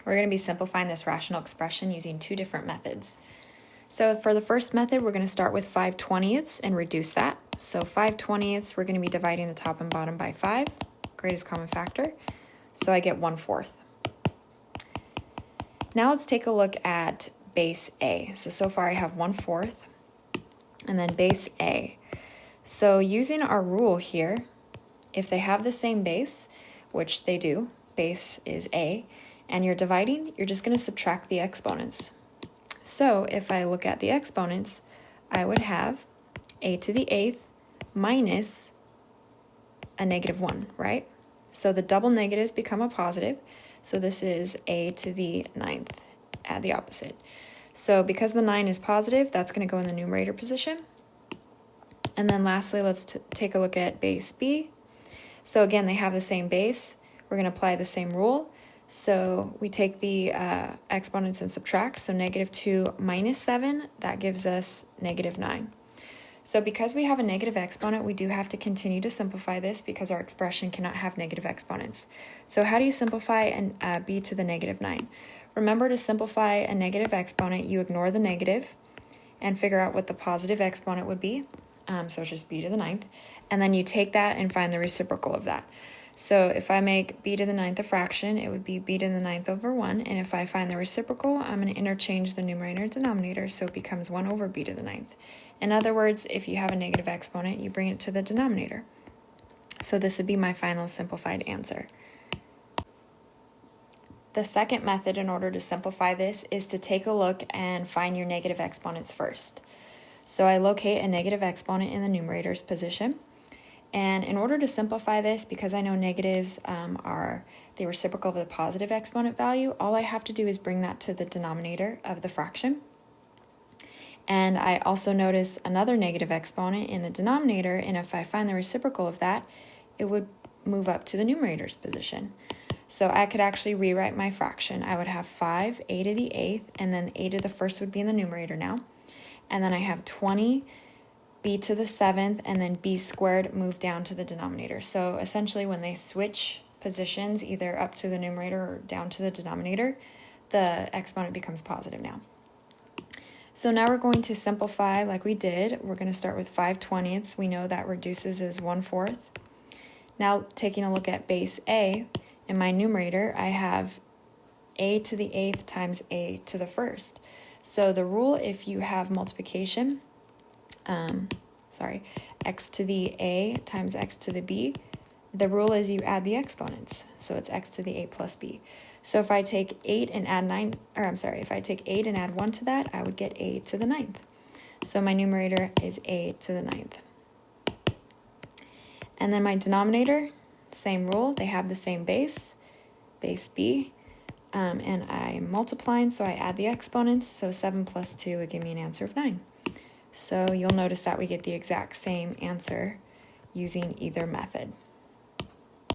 We're going to be simplifying this rational expression using two different methods. So for the first method, we're going to start with 5/20ths and reduce that. So 5/20ths, we're going to be dividing the top and bottom by 5, greatest common factor. So I get 1/4. Now let's take a look at base A. So far I have 1/4 and then base A. So using our rule here, if they have the same base, which they do, base is A, and you're dividing, you're just going to subtract the exponents. So if I look at the exponents, I would have a to the 8th minus a -1, right? So the double negatives become a positive. So this is a to the 9th, add the opposite. So because the 9 is positive, that's going to go in the numerator position. And then lastly, let's take a look at base B. So again, they have the same base. We're going to apply the same rule. So we take the exponents and subtract. So -2 minus 7, that gives us -9. So because we have a negative exponent, we do have to continue to simplify this because our expression cannot have negative exponents. So how do you simplify an b to the -9? Remember, to simplify a negative exponent, you ignore the negative and figure out what the positive exponent would be. So it's just b to the 9th. And then you take that and find the reciprocal of that. So if I make b to the 9th a fraction, it would be b to the 9th over 1. And if I find the reciprocal, I'm going to interchange the numerator and denominator, so it becomes 1 over b to the 9th. In other words, if you have a negative exponent, you bring it to the denominator. So this would be my final simplified answer. The second method in order to simplify this is to take a look and find your negative exponents first. So I locate a negative exponent in the numerator's position. And in order to simplify this, because I know negatives are the reciprocal of the positive exponent value, all I have to do is bring that to the denominator of the fraction. And I also notice another negative exponent in the denominator, and if I find the reciprocal of that, it would move up to the numerator's position. So I could actually rewrite my fraction. I would have 5 a to the 8th, and then a to the 1st would be in the numerator now. And then I have 20 b to the 7th, and then b squared moved down to the denominator. So essentially when they switch positions, either up to the numerator or down to the denominator, the exponent becomes positive now. So now we're going to simplify like we did. We're going to start with 5/20ths. We know that reduces as 1/4. Now taking a look at base A, in my numerator, I have a to the 8th times a to the 1st. So the rule, if you have multiplication, x to the a times x to the b, the rule is you add the exponents. So it's x to the a plus b. So if I take 8 and add 9, if I take 8 and add 1 to that, I would get a to the 9th. So my numerator is a to the 9th. And then my denominator, same rule, they have the same base b, and I'm multiplying, so I add the exponents, so 7 plus 2 would give me an answer of 9. So you'll notice that we get the exact same answer using either method.